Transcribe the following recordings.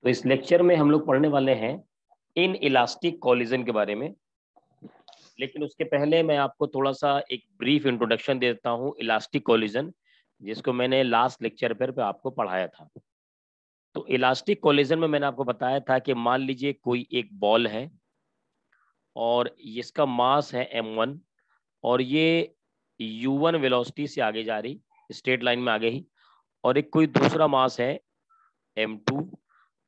तो इस लेक्चर में हम लोग पढ़ने वाले हैं इन इलास्टिक कोलिजन के बारे में। लेकिन उसके पहले मैं आपको थोड़ा सा एक ब्रीफ इंट्रोडक्शन दे देता हूँ इलास्टिक कोलिजन, जिसको मैंने लास्ट लेक्चर पर आपको पढ़ाया था। तो इलास्टिक कोलिजन में मैंने आपको बताया था कि मान लीजिए कोई एक बॉल है और इसका मास है m1 और ये u1 वेलोसिटी से आगे जा रही, स्ट्रेट लाइन में आगे ही, और एक कोई दूसरा मास है m2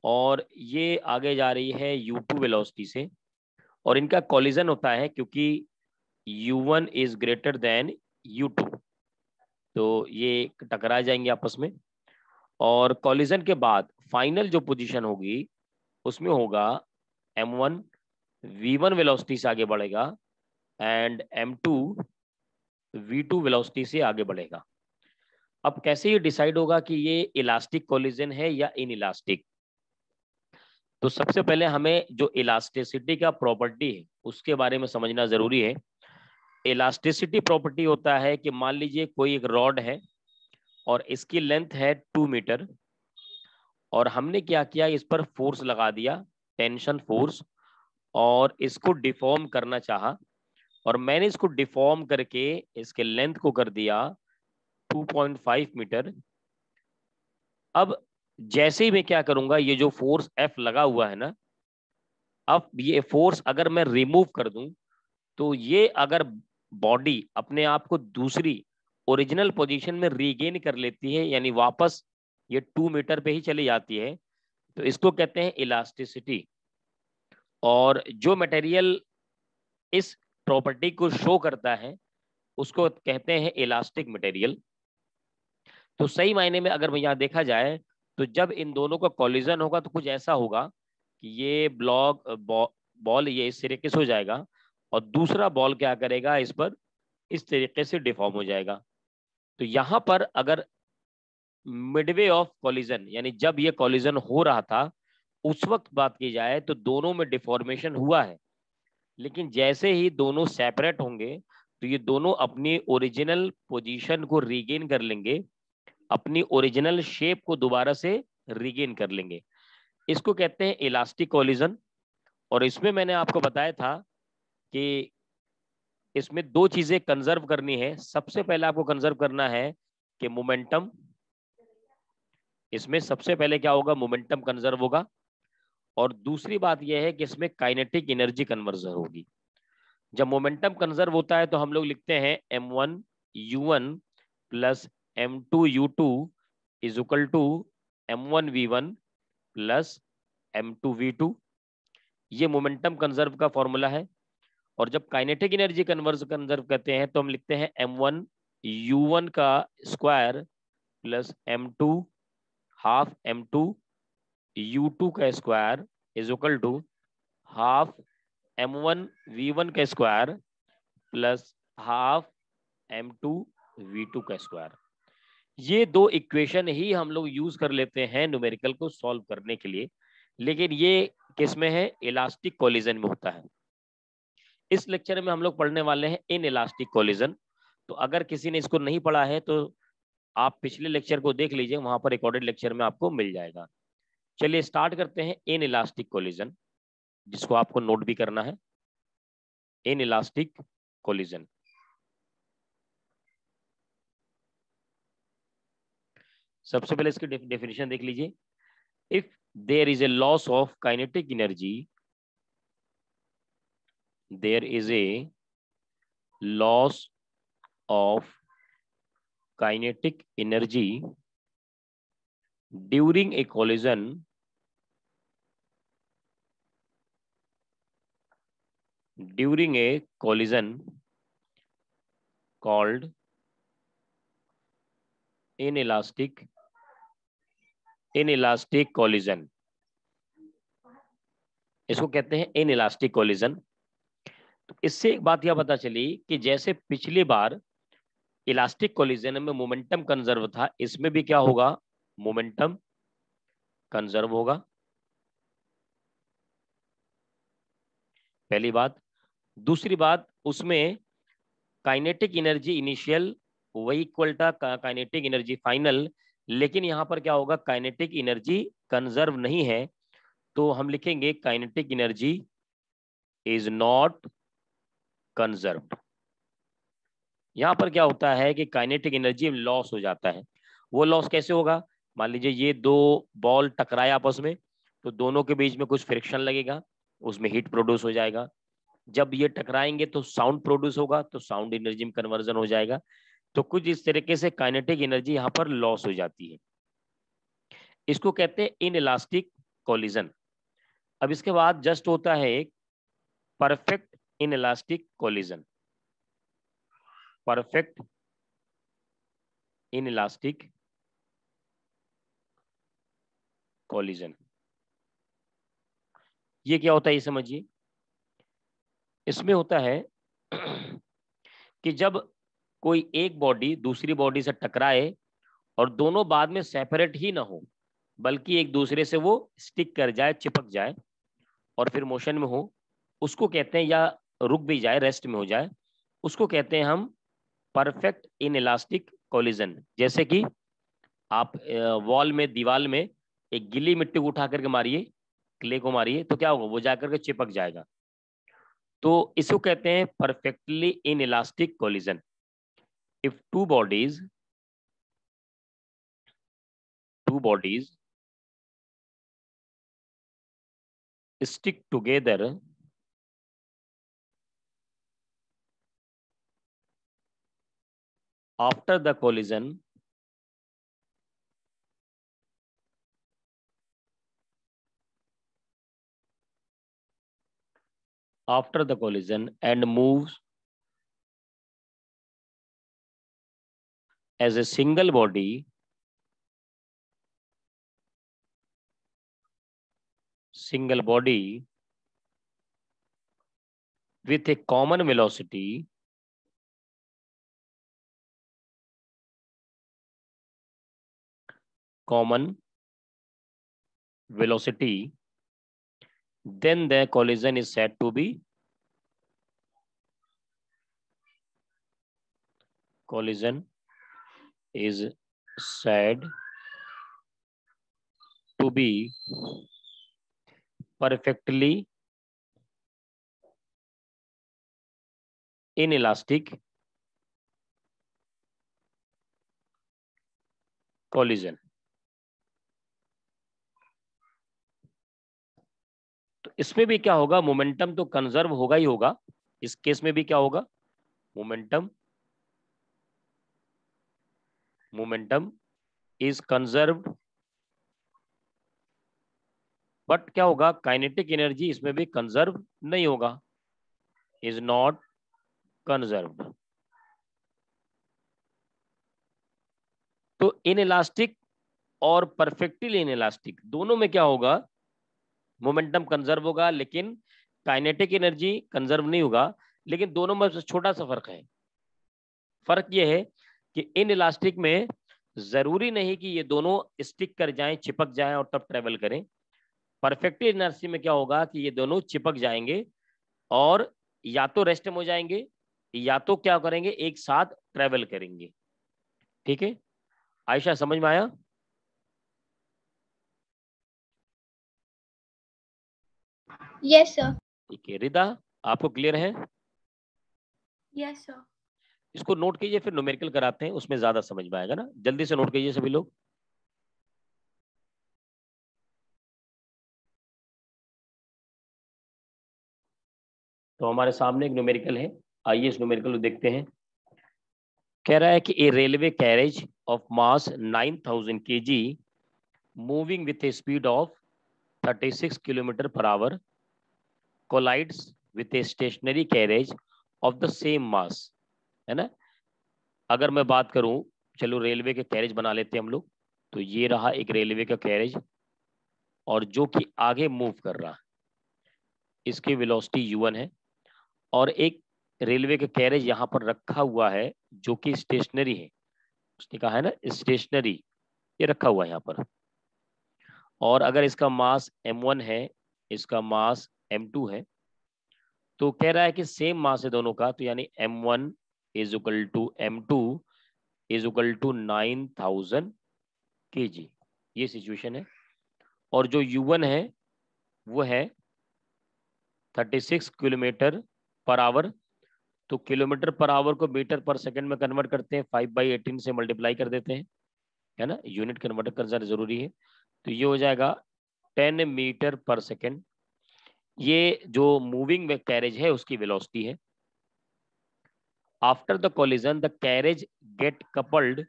और ये आगे जा रही है u2 वेलोसिटी से, और इनका कोलिजन होता है क्योंकि u1 is greater than u2, तो ये टकरा जाएंगे आपस में। और कोलिजन के बाद फाइनल जो पोजीशन होगी उसमें होगा m1 v1 वेलोसिटी से आगे बढ़ेगा एंड m2 v2 वेलोसिटी से आगे बढ़ेगा। अब कैसे ये डिसाइड होगा कि ये इलास्टिक कोलिजन है या इन इलास्टिक? तो सबसे पहले हमें जो इलास्टिसिटी का प्रॉपर्टी है उसके बारे में समझना जरूरी है। इलास्टिसिटी प्रॉपर्टी होता है कि मान लीजिए कोई एक रॉड है और इसकी लेंथ है 2 मीटर और हमने क्या किया, इस पर फोर्स लगा दिया, टेंशन फोर्स, और इसको डिफॉर्म करना चाहा, और मैंने इसको डिफॉर्म करके इसके लेंथ को कर दिया 2.5 मीटर। अब जैसे ही मैं क्या करूंगा, ये जो फोर्स F लगा हुआ है ना, अब ये फोर्स अगर मैं रिमूव कर दूं तो ये अगर बॉडी अपने आप को दूसरी ओरिजिनल पोजीशन में रीगेन कर लेती है, यानी वापस ये 2 मीटर पे ही चली जाती है, तो इसको कहते हैं इलास्टिसिटी। और जो मटेरियल इस प्रॉपर्टी को शो करता है उसको कहते हैं इलास्टिक मटेरियल। तो सही मायने में अगर यहाँ देखा जाए तो जब इन दोनों का कोलिजन होगा तो कुछ ऐसा होगा कि ये बॉल ये इस तरीके से हो जाएगा और दूसरा बॉल क्या करेगा, इस पर इस तरीके से डिफॉर्म हो जाएगा। तो यहाँ पर अगर मिडवे ऑफ कोलिजन, यानी जब ये कोलिजन हो रहा था उस वक्त बात की जाए तो दोनों में डिफॉर्मेशन हुआ है, लेकिन जैसे ही दोनों सेपरेट होंगे तो ये दोनों अपनी ओरिजिनल पोजीशन को रीगेन कर लेंगे, अपनी ओरिजिनल शेप को दोबारा से रीगेन कर लेंगे। इसको कहते हैं इलास्टिक कोलिजन। और इसमें मैंने आपको बताया था कि इसमें दो चीजें कंजर्व करनी है। सबसे पहले आपको कंजर्व करना है कि मोमेंटम, इसमें सबसे पहले क्या होगा, मोमेंटम कंजर्व होगा। और दूसरी बात यह है कि इसमें काइनेटिक एनर्जी कन्वर्जन होगी। जब मोमेंटम कंजर्व होता है तो हम लोग लिखते हैं m1 u1 plus m2 u2 is equal to m1 v1 plus m2 v2। ये मोमेंटम कंजर्व का फॉर्मूला है। और जब काइनेटिक एनर्जी कंजर्व करते हैं तो हम लिखते हैं m1 u1 का square plus m2 half m2 u2 का square is equal to half m1 v1 का square plus half m2 v2 का स्क्वायर। ये दो इक्वेशन ही हम लोग यूज कर लेते हैं न्यूमेरिकल को सॉल्व करने के लिए, लेकिन ये किस में है, इलास्टिक कोलिजन में होता है। इस लेक्चर में हम लोग पढ़ने वाले हैं इन इलास्टिक कोलिजन। तो अगर किसी ने इसको नहीं पढ़ा है तो आप पिछले लेक्चर को देख लीजिए, वहां पर रिकॉर्डेड लेक्चर में आपको मिल जाएगा। चलिए स्टार्ट करते हैं इन इलास्टिक कोलिजन, जिसको आपको नोट भी करना है। इन इलास्टिक कोलिजन, सबसे पहले इसकी डेफिनेशन देख लीजिए। If there is a loss of kinetic energy, there is a loss of kinetic energy during a collision, during a collision called inelastic collision, इसको कहते हैं inelastic collision। तो इससे एक बात यह पता चली कि जैसे पिछली बार इलास्टिक कोलिजन में मोमेंटम कंजर्व था, इसमें भी क्या होगा, मोमेंटम कंजर्व होगा, पहली बात। दूसरी बात, उसमें काइनेटिक एनर्जी इनिशियल वही इक्वल था काइनेटिक एनर्जी फाइनल, लेकिन यहां पर क्या होगा, काइनेटिक एनर्जी कंजर्व नहीं है, तो हम लिखेंगे kinetic energy is not conserved. यहां पर क्या होता है कि काइनेटिक एनर्जी लॉस हो जाता है। वो लॉस कैसे होगा? मान लीजिए ये दो बॉल टकराए आपस में, तो दोनों के बीच में कुछ फ्रिक्शन लगेगा, उसमें हीट प्रोड्यूस हो जाएगा। जब ये टकराएंगे तो साउंड प्रोड्यूस होगा, तो साउंड एनर्जी में कन्वर्जन हो जाएगा। तो कुछ इस तरीके से काइनेटिक एनर्जी यहाँ पर लॉस हो जाती है। इसको कहते हैं इनइलास्टिक कोलिजन। अब इसके बाद जस्ट होता है एक perfect inelastic collision. Perfect inelastic collision, ये क्या होता है ये समझिए। इसमें होता है कि जब कोई एक बॉडी दूसरी बॉडी से टकराए और दोनों बाद में सेपरेट ही ना हो, बल्कि एक दूसरे से वो स्टिक कर जाए, चिपक जाए और फिर मोशन में हो, उसको कहते हैं, या रुक भी जाए, रेस्ट में हो जाए, उसको कहते हैं हम परफेक्ट इनइलास्टिक कोलिजन। जैसे कि आप वॉल में, दीवार में एक गीली मिट्टी को उठा करके मारिए, क्ले को मारिए, तो क्या होगा? वो जाकर के चिपक जाएगा। तो इसको कहते हैं perfectly inelastic collision. If two bodies stick together after the collision, and moves as a single body, with a common velocity, then the collision is said to be perfectly inelastic collision। तो इसमें भी क्या होगा? Momentum तो conserve होगा ही होगा। इस case में भी क्या होगा? मोमेंटम इज कंजर्व्ड, बट क्या होगा? काइनेटिक एनर्जी इसमें भी कंजर्व नहीं होगा, इज नॉट कंजर्व्ड। तो इनइलास्टिक और परफेक्टली इनइलास्टिक दोनों में क्या होगा? मोमेंटम कंजर्व होगा, लेकिन काइनेटिक एनर्जी कंजर्व नहीं होगा। लेकिन दोनों में छोटा सा फर्क है। फर्क यह है कि इनइलास्टिक में जरूरी नहीं कि ये दोनों स्टिक कर जाएं, चिपक जाएं और तब ट्रेवल करें। परफेक्टली इनर्जी में क्या होगा कि ये दोनों चिपक जाएंगे और या तो रेस्ट में हो जाएंगे, या तो क्या करेंगे? एक साथ ट्रेवल करेंगे। ठीक है आयशा, समझ में आया? Yes sir. ठीक है रिदा, आपको क्लियर है? Yes sir. इसको नोट कीजिए, फिर न्यूमेरिकल कराते हैं, उसमें ज्यादा समझ में आएगा ना। जल्दी से नोट कीजिए सभी लोग। तो हमारे सामने एक न्यूमेरिकल है, आइए इस न्यूमेरिकल को देखते हैं। कह रहा है कि a railway carriage of mass 9000 kg moving with a speed of 36 kilometre per hour collides with a stationary carriage of the same mass, है ना। अगर मैं बात करूं, चलो रेलवे के कैरेज बना लेते हैं हम लोग। तो ये रहा एक रेलवे का कैरेज, और जो कि आगे मूव कर रहा है, इसकी वेलोसिटी u1 है। और एक रेलवे का कैरेज यहाँ पर रखा हुआ है जो कि स्टेशनरी है, उसने कहा है ना स्टेशनरी, ये रखा हुआ है यहाँ पर। और अगर इसका मास m1 है, इसका मास m2 है, तो कह रहा है कि सेम मास है दोनों का, तो यानी m1 is equal to m2 is equal to 9000 kg। ये सिचुएशन है। और जो u1 है वो है 36 किलोमीटर पर आवर। तो किलोमीटर पर आवर को मीटर पर सेकंड में कन्वर्ट करते हैं, 5/18 से मल्टीप्लाई कर देते हैं, है ना, यूनिट कन्वर्ट करना जरूरी है। तो ये हो जाएगा 10 मीटर पर सेकंड। ये जो मूविंग कैरेज है उसकी वेलोसिटी है। After the collision the carriage get coupled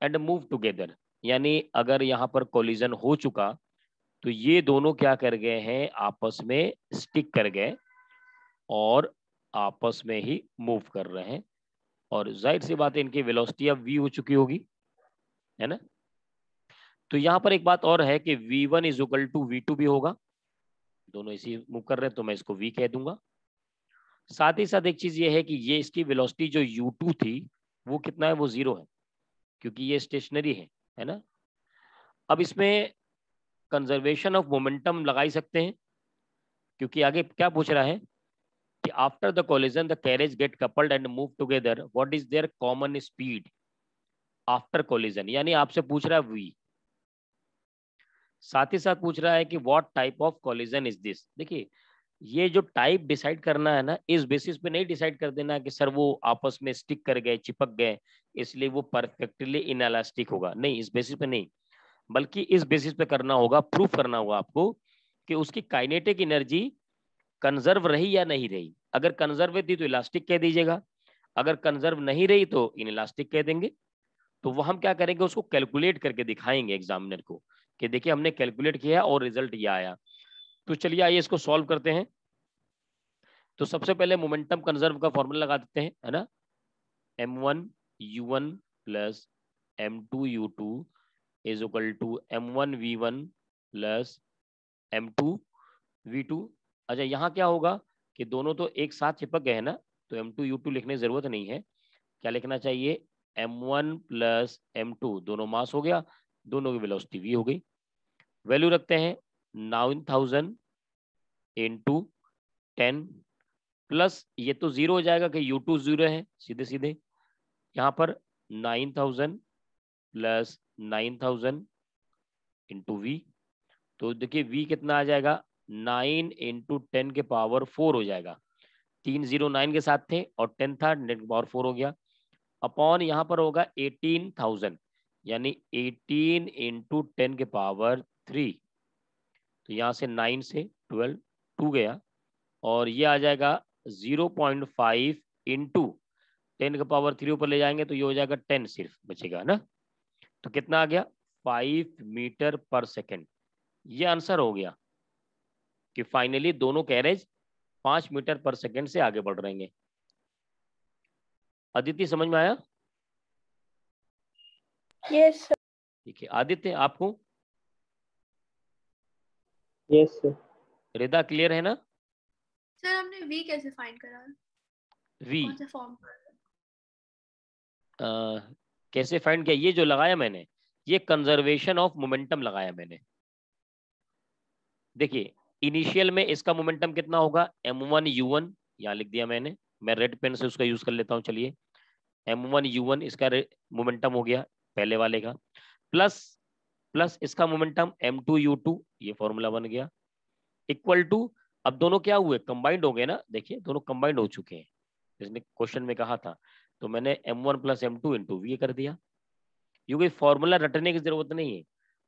and move together, यानी अगर यहाँ पर कोलिजन हो चुका तो ये दोनों क्या कर गए हैं, आपस में स्टिक कर गए और आपस में ही मूव कर रहे हैं। और जाहिर सी बात है इनकी वेलोसिटी अब v हो चुकी होगी, है ना। तो यहाँ पर एक बात और है कि v1 is equal to v2 भी होगा, दोनों इसी मूव कर रहे हैं तो मैं इसको v कह दूंगा। साथ ही साथ एक चीज ये है कि ये इसकी वेलोसिटी जो u2 थी वो कितना है, वो 0 है, क्योंकि ये स्टेशनरी है ना। अब इसमें कंजर्वेशन ऑफ मोमेंटम लगा ही सकते हैं, क्योंकि आगे क्या पूछ रहा है कि after the collision the carriage get coupled and move together, what is their common speed after collision, यानी आपसे पूछ रहा है v। साथ ही साथ पूछ रहा है कि what type of collision is this. देखिए ये जो टाइप डिसाइड करना है ना, इस बेसिस पे नहीं डिसाइड कर देना कि सर वो आपस में स्टिक कर गए, चिपक गए, इसलिए वो परफेक्टली इनएलास्टिक होगा, नहीं, इस बेसिस पे नहीं, बल्कि इस बेसिस पे करना होगा, प्रूफ करना होगा आपको कि उसकी काइनेटिक एनर्जी कंजर्व रही या नहीं रही। अगर कंजर्व थी तो इलास्टिक कह दीजिएगा, अगर कंजर्व नहीं रही तो इनइलास्टिक कह देंगे। तो वो हम क्या करेंगे, उसको कैलकुलेट करके दिखाएंगे एग्जामिनर को कि देखिए हमने कैलकुलेट किया और रिजल्ट ये आया। तो चलिए आइए इसको सॉल्व करते हैं। तो सबसे पहले मोमेंटम कंजर्व का फॉर्मूला लगा देते हैं, है ना, m1u1 plus m2u2 is equal to m1v1 plus m2v2। अच्छा यहाँ क्या होगा कि दोनों तो एक साथ चिपक गए हैं ना, तो m2u2 लिखने की जरूरत नहीं है, क्या लिखना चाहिए, m1 प्लस m2, दोनों मास हो गया, दोनों की वेलोसिटी v हो गई। वैल्यू रखते हैं 9000 इंटू 10 प्लस ये तो 0 हो जाएगा कि u2 0 है, सीधे सीधे यहाँ पर 9000 प्लस 9000 इंटू v। तो देखिए v कितना आ जाएगा, 9 इंटू 10 के पावर 4 हो जाएगा, 3 0 9 के साथ थे और 10 था, 10 के पावर 4 हो गया, अपॉन यहाँ पर होगा 18,000, यानी 18 इंटू 10 के पावर 3। तो यहाँ से 9 से 12 2 गया और ये आ जाएगा 0.5 इंटू 10 के पावर 3 ऊपर ले जाएंगे तो ये हो जाएगा 10 सिर्फ बचेगा ना। तो कितना आ गया, 5 मीटर पर सेकेंड। ये आंसर हो गया कि फाइनली दोनों कैरेज 5 मीटर पर सेकेंड से आगे बढ़ रहे हैं। अदिति समझ में आया? Yes sir. ठीक है आदित्य, आपको? Yes sir. रिदा क्लियर है ना? सर हमने v कैसे फाइंड करा, v कौन सा फॉर्म? कैसे फाइंड किया, ये जो लगाया मैंने ये कंजर्वेशन ऑफ मोमेंटम लगाया मैंने। देखिए इनिशियल में इसका मोमेंटम कितना होगा, m1u1, यहाँ लिख दिया मैंने, मैं रेड पेन से उसका यूज कर लेता हूँ, चलिए m1u1 इसका मोमेंटम हो गया पहले वाले का, प्लस प्लस इसका मोमेंटम m2u2, ये फॉर्मूला बन गया, इक्वल टू, अब दोनों क्या हुए, कंबाइंड हो गए ना, देखिए दोनों कंबाइंड हो चुके हैं, इसने क्वेश्चन में कहा था, तो मैंने m1 plus m2 into we कर दिया। क्योंकि फॉर्मूला रटने की जरूरत नहीं है,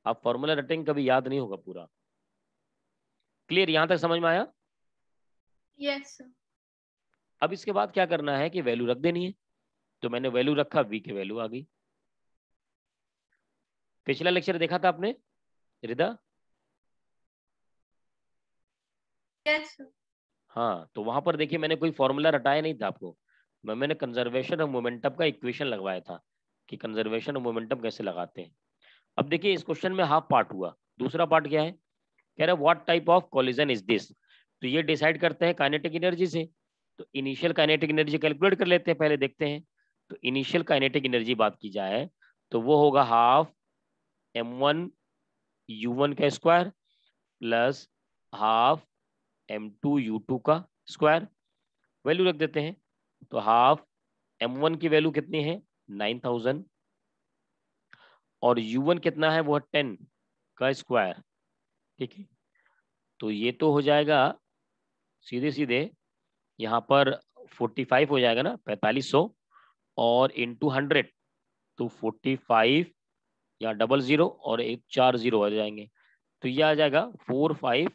आप फॉर्मूला रटेंगे कभी याद नहीं होगा पूरा। क्लियर, यहां तक समझ में आया? Yes sir. अब इसके बाद क्या करना है कि वैल्यू रख देनी है, तो मैंने वैल्यू रखा, v की वैल्यू आ गई। पिछला लेक्चर देखा था आपने रिदा? Yes sir. हाँ, तो वहां पर देखिए मैंने कोई फॉर्मूला रटाया नहीं था आपको, मैंने कंजर्वेशन ऑफ मोमेंटम का इक्वेशन लगवाया था कि कंजर्वेशन ऑफ मोमेंटम कैसे लगाते हैं। अब देखिए इस क्वेश्चन में हाफ पार्ट हुआ, दूसरा पार्ट क्या है, कह रहा है what type of collision is this. तो ये डिसाइड करते हैं काइनेटिक एनर्जी से, तो इनिशियल काइनेटिक एनर्जी कैलकुलेट कर लेते हैं, पहले देखते हैं। तो इनिशियल काइनेटिक एनर्जी बात की जाए तो वो होगा हाफ m1u1 का स्क्वायर प्लस हाफ m2u2 का स्क्वायर। वैल्यू रख देते हैं, तो हाफ m1 की वैल्यू कितनी है 9000 और u1 कितना है वो 10 का स्क्वायर, ठीक है। तो ये तो हो जाएगा सीधे सीधे यहाँ पर 45 हो जाएगा ना, 4500 और इंटू 100 तो 45 या 00 और एक 40 आ जाएंगे, तो ये आ जाएगा 45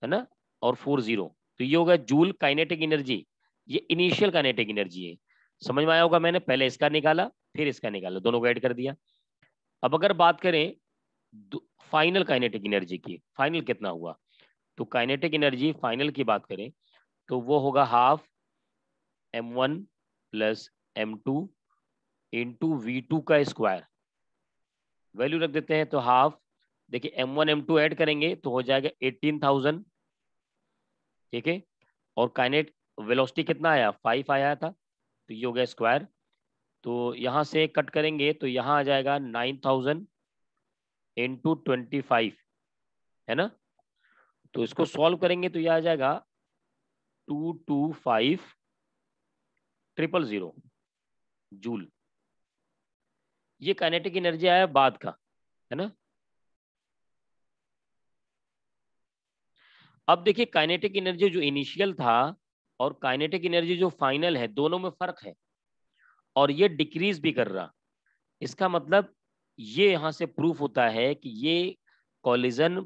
है ना और 40, तो ये होगा जूल काइनेटिक एनर्जी। ये इनिशियल काइनेटिक एनर्जी है, समझ में आया होगा। मैंने पहले इसका निकाला फिर इसका निकाला, दोनों को ऐड कर दिया। अब अगर बात करें फाइनल काइनेटिक एनर्जी की, फाइनल कितना हुआ, तो काइनेटिक एनर्जी फाइनल की बात करें तो वो होगा half m1 plus m2 into v2 का स्क्वायर, वैल्यू रख देते हैं तो हाफ, देखिए m1 m2 ऐड करेंगे तो हो जाएगा 18,000, ठीक है। और काइनेट वेलोसिटी कितना आया, 5 आया था, तो ये हो गया स्क्वायर। तो यहाँ से कट करेंगे तो यहाँ आ जाएगा 9,000 इंटू 25 है ना, तो इसको सॉल्व करेंगे तो यह आ जाएगा 225,000 जूल। ये काइनेटिक एनर्जी आया बाद का, है ना। अब देखिए काइनेटिक एनर्जी जो इनिशियल था और काइनेटिक एनर्जी जो फाइनल है, दोनों में फर्क है और ये डिक्रीज भी कर रहा। इसका मतलब ये यहां से प्रूफ होता है कि ये कॉलिजन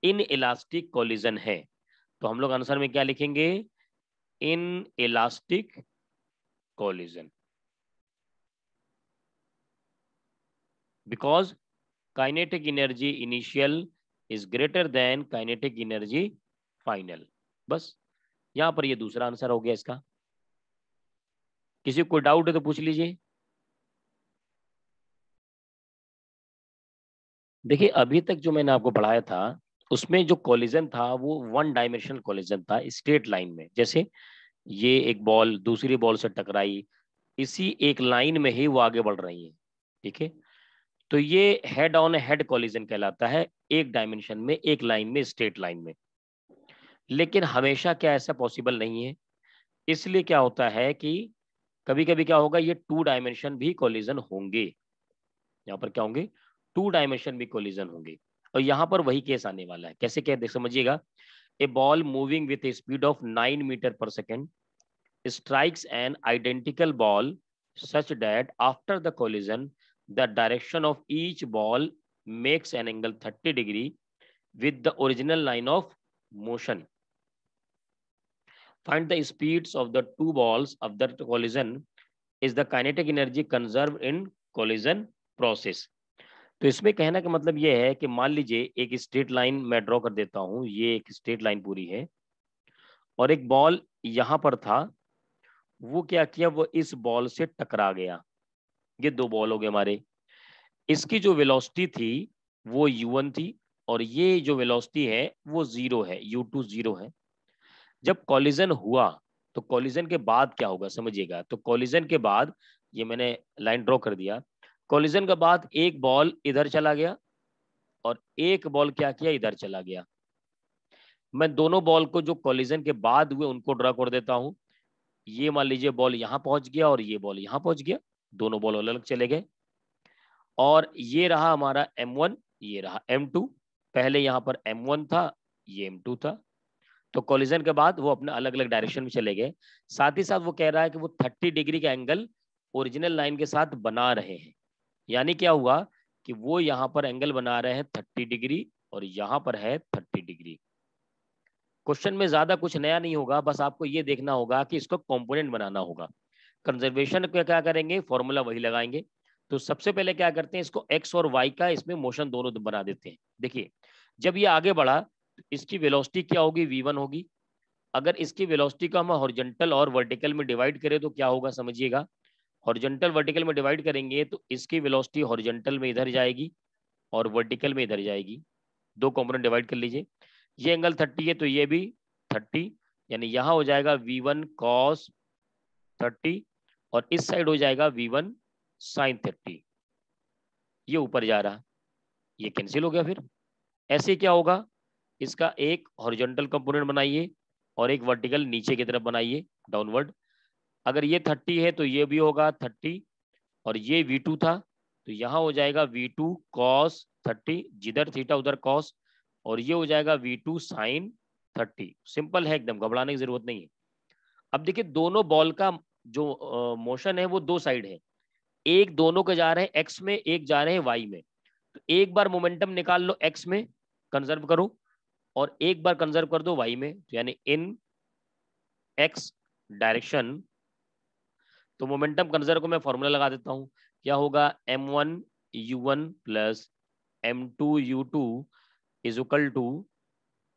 इन इलास्टिक कॉलिजन है। तो हम लोग आंसर में क्या लिखेंगे, in elastic collision, because kinetic energy initial is greater than kinetic energy final. बस यहां पर ये दूसरा आंसर हो गया इसका। किसी को कोई डाउट है तो पूछ लीजिए। देखिए अभी तक जो मैंने आपको पढ़ाया था उसमें जो कॉलिजन था वो वन डायमेंशनल कॉलिजन था, स्ट्रेट लाइन में। जैसे ये एक बॉल दूसरी बॉल से टकराई, इसी एक लाइन में ही वो आगे बढ़ रही है, ठीक है। तो ये हेड ऑन हेड कॉलिजन कहलाता है, एक डायमेंशन में, एक लाइन में, स्ट्रेट लाइन में। लेकिन हमेशा क्या ऐसा पॉसिबल नहीं है, इसलिए क्या होता है कि कभी कभी क्या होगा, ये टू डायमेंशन भी कॉलिजन होंगे। यहाँ पर क्या होंगे, टू डायमेंशन भी कोलिजन होंगे। और यहाँ पर वही केस आने वाला है। कैसे क्या देख समझिएगा, a ball moving with a speed of 9 metre per second strikes an identical ball such that after the collision the direction of each ball makes an angle 30 degree with the original line of motion. Find the speeds of the two balls of the collision is the kinetic energy conserved in collision process. तो इसमें कहना का मतलब ये है कि मान लीजिए एक स्ट्रेट लाइन मैं ड्रॉ कर देता हूं, ये एक स्ट्रेट लाइन पूरी है और एक बॉल यहां पर था, वो क्या किया, वो इस बॉल से टकरा गया। ये दो बॉल हो गए हमारे, इसकी जो वेलोसिटी थी वो u1 थी और ये जो वेलोसिटी है वो 0 है, u2 0 है। जब कॉलिजन हुआ तो कॉलिजन के बाद क्या होगा समझिएगा, तो कॉलिजन के बाद ये मैंने लाइन ड्रॉ कर दिया, कॉलिजन के बाद एक बॉल इधर चला गया और एक बॉल क्या किया, इधर चला गया। मैं दोनों बॉल को जो कॉलिजन के बाद हुए उनको ड्रा कर देता हूं। ये मान लीजिए बॉल यहां पहुंच गया और ये बॉल यहां पहुंच गया, दोनों बॉल अलग अलग चले गए। और ये रहा हमारा m1, ये रहा m2। पहले यहां पर m1 था, ये m2 था। तो कॉलिजन के बाद वो अपने अलग अलग डायरेक्शन में चले गए। साथ ही साथ वो कह रहा है कि वो 30 डिग्री का एंगल ओरिजिनल लाइन के साथ बना रहे हैं। यानी क्या हुआ कि वो यहाँ पर एंगल बना रहे हैं 30 डिग्री और यहाँ पर है 30 डिग्री। क्वेश्चन में ज्यादा कुछ नया नहीं होगा, बस आपको ये देखना होगा कि इसको कंपोनेंट बनाना होगा। कंजर्वेशन का क्या करेंगे, फॉर्मूला वही लगाएंगे। तो सबसे पहले क्या करते हैं, इसको एक्स और वाई का इसमें मोशन दोनों बना देते हैं। देखिए जब ये आगे बढ़ा तो इसकी वेलोसिटी क्या होगी, v1 होगी। अगर इसकी वेलोसिटी को हम हॉरिजॉन्टल और वर्टिकल में डिवाइड करें तो क्या होगा समझिएगा, हॉरिजॉन्टल वर्टिकल में डिवाइड करेंगे तो इसकी वेलोसिटी हॉरिजॉन्टल में इधर जाएगी और वर्टिकल में इधर जाएगी। दो कंपोनेंट डिवाइड कर लीजिए, ये एंगल 30 है तो ये भी 30, यानी यहां हो जाएगा v1 cos 30 और इस साइड हो जाएगा v1 sin 30। ये ऊपर जा रहा, ये कैंसिल हो गया। फिर ऐसे क्या होगा, इसका एक हॉरिजॉन्टल कंपोनेंट बनाइए और एक वर्टिकल नीचे की तरफ बनाइए, डाउनवर्ड। अगर ये 30 है तो ये भी होगा 30 और ये v2 था तो यहाँ हो जाएगा v2 cos 30, जिधर थीटा उधर cos, और ये हो जाएगा V2 sin 30। सिंपल है एकदम, घबराने की जरूरत नहीं है। अब देखिए दोनों बॉल का जो मोशन है वो दो साइड है, एक दोनों के जा रहे हैं एक्स में, एक जा रहे हैं वाई में। तो एक बार मोमेंटम निकाल लो एक्स में, कंजर्व करो, और एक बार कंजर्व कर दो वाई में, तो यानी इन एक्स डायरेक्शन। तो मोमेंटम कंजर्व को मैं फॉर्मूला लगा देता हूं, क्या होगा, m1u1 plus m2u2 is equal to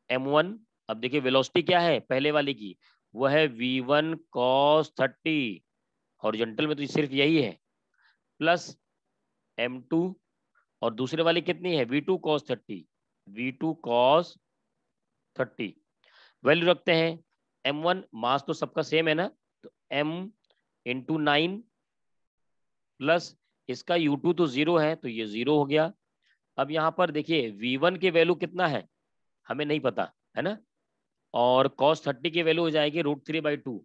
m1। अब देखिए वेलोसिटी क्या है पहले वाले की, वो है v1 cos 30, हॉरिजॉन्टल में तो सिर्फ यही है, प्लस m2, और दूसरे वाली कितनी है, v2 cos 30, v2 cos 30। Value रखते हैं, m1 मास तो सबका सेम है ना, तो m इंटू 9 प्लस इसका u2 तो 0 है, तो ये 0 हो गया। अब यहाँ पर देखिए v1 की वैल्यू कितना है हमें नहीं पता है ना, और cos 30 की वैल्यू हो जाएगी √3/2,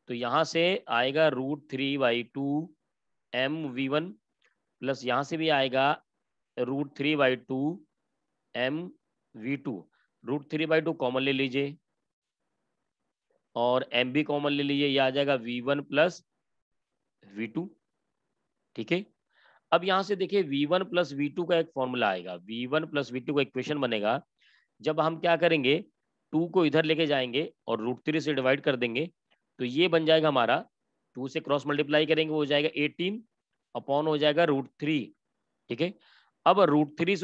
तो यहाँ से आएगा √3/2 mv1, प्लस यहाँ से भी आएगा √3/2 mv2। √3/2 कॉमन ले लीजिए और m भी कॉमन ले लीजिए, ये आ जाएगा v1 प्लस v2। ठीक है, अब यहाँ से देखिए v1 प्लस v2 का एक फॉर्मूला आएगा, v1 प्लस v2 का इक्वेशन बनेगा, जब हम क्या करेंगे 2 को इधर लेके जाएंगे और √3 से डिवाइड कर देंगे, तो ये बन जाएगा हमारा, 2 से क्रॉस मल्टीप्लाई करेंगे वो हो जाएगा 18 अपॉन हो जाएगा √3। ठीक है, अब √3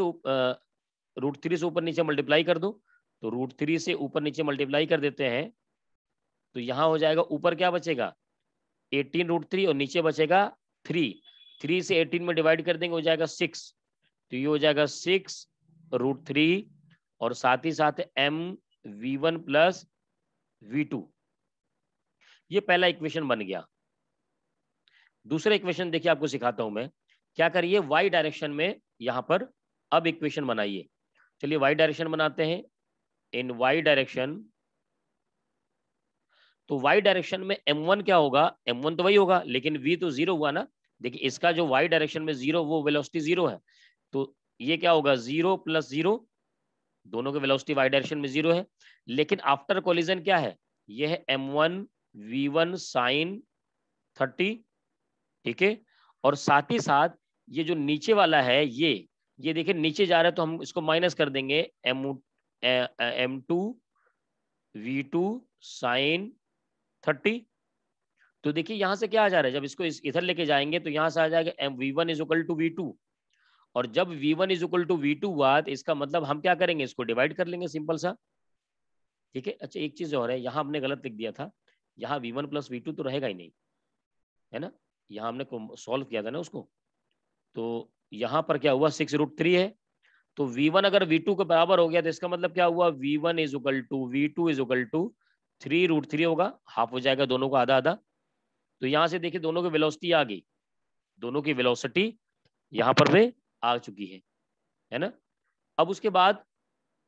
से ऊपर नीचे मल्टीप्लाई कर दो, तो √3 से ऊपर नीचे मल्टीप्लाई कर देते हैं, तो यहाँ हो जाएगा ऊपर क्या बचेगा 18 √3 और नीचे बचेगा 3, 3 से 18 में डिवाइड कर देंगे हो जाएगा 6, तो ये हो जाएगा 6 √3 और साथ ही साथ mv1 प्लस v2। ये पहला इक्वेशन बन गया। दूसरा इक्वेशन देखिए आपको सिखाता हूं मैं, क्या करिए y डायरेक्शन में यहां पर अब इक्वेशन बनाइए। चलिए y डायरेक्शन बनाते हैं, इन y डायरेक्शन, तो y डायरेक्शन में m1 क्या होगा, m1 तो वही होगा लेकिन v तो 0 हुआ ना। देखिए इसका जो y डायरेक्शन में 0, वो वेलोसिटी 0 है, तो ये क्या होगा 0 प्लस 0, दोनों के वेलोसिटी y डायरेक्शन में 0 है, लेकिन आफ्टर कोलिजन क्या है, ये है m1 v1 sin 30। ठीक है, और साथ ही साथ ये जो नीचे वाला है ये देखिए नीचे जा रहा है, तो हम इसको माइनस कर देंगे, m2 v2 sin 30। तो देखिए यहां से क्या आ जा रहा है, जब इसको इधर लेके जाएंगे तो यहां से आ जाएगा v1 is equal to v2, और जब v1 is equal to v2 हुआ तो इसका मतलब हम क्या करेंगे, इसको डिवाइड कर लेंगे, सिंपल सा। ठीक है, अच्छा एक चीज और है, यहाँ हमने गलत लिख दिया था, यहाँ v1 प्लस v2 तो रहेगा ही नहीं, है ना, यहाँ हमने सॉल्व किया था ना उसको, तो यहाँ पर क्या हुआ 6√3 है, तो v1 अगर v2 के बराबर हो गया तो इसका मतलब क्या हुआ, v1 is equal to v2 is equal to 3√3 होगा, हाफ हो जाएगा दोनों को आधा आधा। तो यहाँ से देखिए दोनों की वेलोसिटी आ गई, दोनों की वेलोसिटी यहाँ पर वे आ चुकी है ना। अब उसके बाद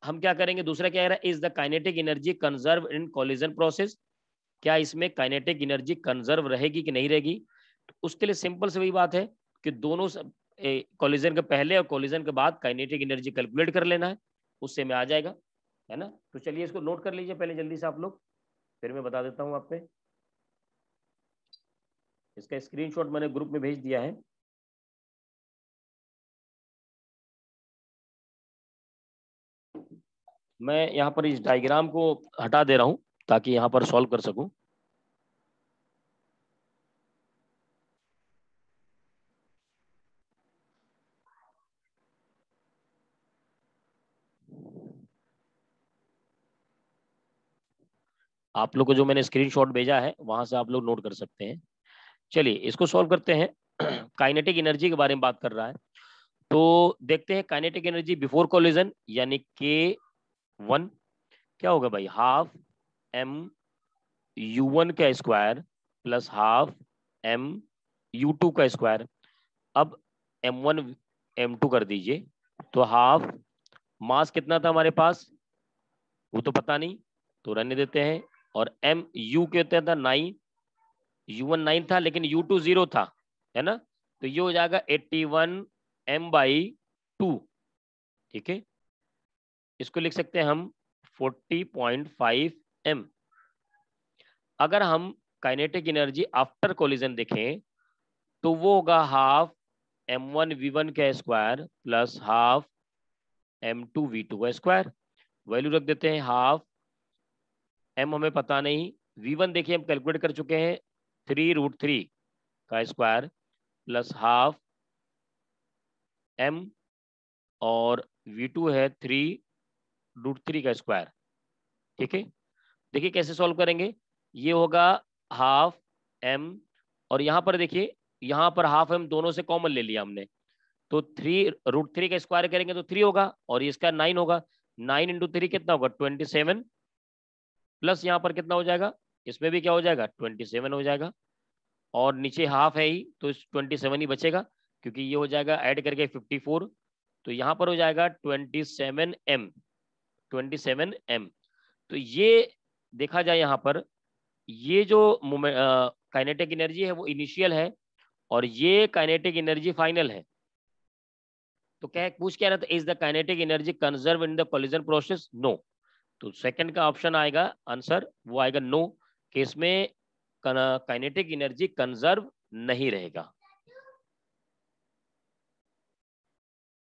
हम क्या करेंगे, दूसरा क्या कह रहा है, is the kinetic energy conserve in collision process, क्या इसमें काइनेटिक एनर्जी कंजर्व रहेगी कि नहीं रहेगी। तो उसके लिए सिंपल से वही बात है कि दोनों कोलिजन के पहले और कोलिजन के बाद काइनेटिक एनर्जी कैलकुलेट कर लेना है, उससे में आ जाएगा, है ना। तो चलिए इसको नोट कर लीजिए पहले जल्दी से आप लोग, फिर मैं बता देता हूँ आप पे। इसका स्क्रीनशॉट मैंने ग्रुप में भेज दिया है। मैं यहाँ पर इस डायग्राम को हटा दे रहा हूँ ताकि यहाँ पर सॉल्व कर सकूं। आप लोग को जो मैंने स्क्रीनशॉट भेजा है वहां से आप लोग नोट कर सकते हैं। चलिए इसको सॉल्व करते हैं। काइनेटिक एनर्जी के बारे में बात कर रहा है, तो देखते हैं काइनेटिक एनर्जी बिफोर कोलिजन, यानी K1 क्या होगा भाई, हाफ m(u1) का स्क्वायर प्लस हाफ m(u2) का स्क्वायर। अब m1 m2 कर दीजिए, तो हाफ मास कितना था हमारे पास वो तो पता नहीं, तो रहने देते हैं, और mu कितना था 9, u1 9 था लेकिन u2 0 था, है ना, तो ये हो जाएगा 81 m/2। ठीक है, इसको लिख सकते हैं हम 40.5 m। अगर हम काइनेटिक एनर्जी आफ्टर कोलिजन देखें तो वो होगा हाफ m1v1 का स्क्वायर प्लस हाफ m2v2 का स्क्वायर। वैल्यू रख देते हैं हाफ, m हमें पता नहीं, v1 देखिए हम कैलकुलेट कर चुके हैं 3√3 का स्क्वायर प्लस हाफ m, और v2 है 3√3 का स्क्वायर। ठीक है, देखिए कैसे सॉल्व करेंगे। ये होगा हाफ m, और यहाँ पर देखिए यहाँ पर हाफ m दोनों से कॉमन ले लिया हमने, तो 3√3 का स्क्वायर करेंगे तो 3 होगा, और इसका 9 होगा। 9 इंटू 3 कितना होगा 27, प्लस यहाँ पर कितना हो जाएगा, इसमें भी क्या हो जाएगा 27 हो जाएगा, और नीचे हाफ है ही तो 27 ही बचेगा, क्योंकि ये हो जाएगा ऐड करके 54, तो यहाँ पर हो जाएगा 27m। 27m। तो ये देखा जाए यहाँ पर, ये जो काइनेटिक एनर्जी है वो इनिशियल है, और ये काइनेटिक एनर्जी फाइनल है। तो क्या पूछ क्या रहा था, is the kinetic energy conserve in the collision process? No. तो सेकंड का ऑप्शन आएगा आंसर, वो आएगा नो, कि इसमें काइनेटिक एनर्जी कंजर्व नहीं रहेगा।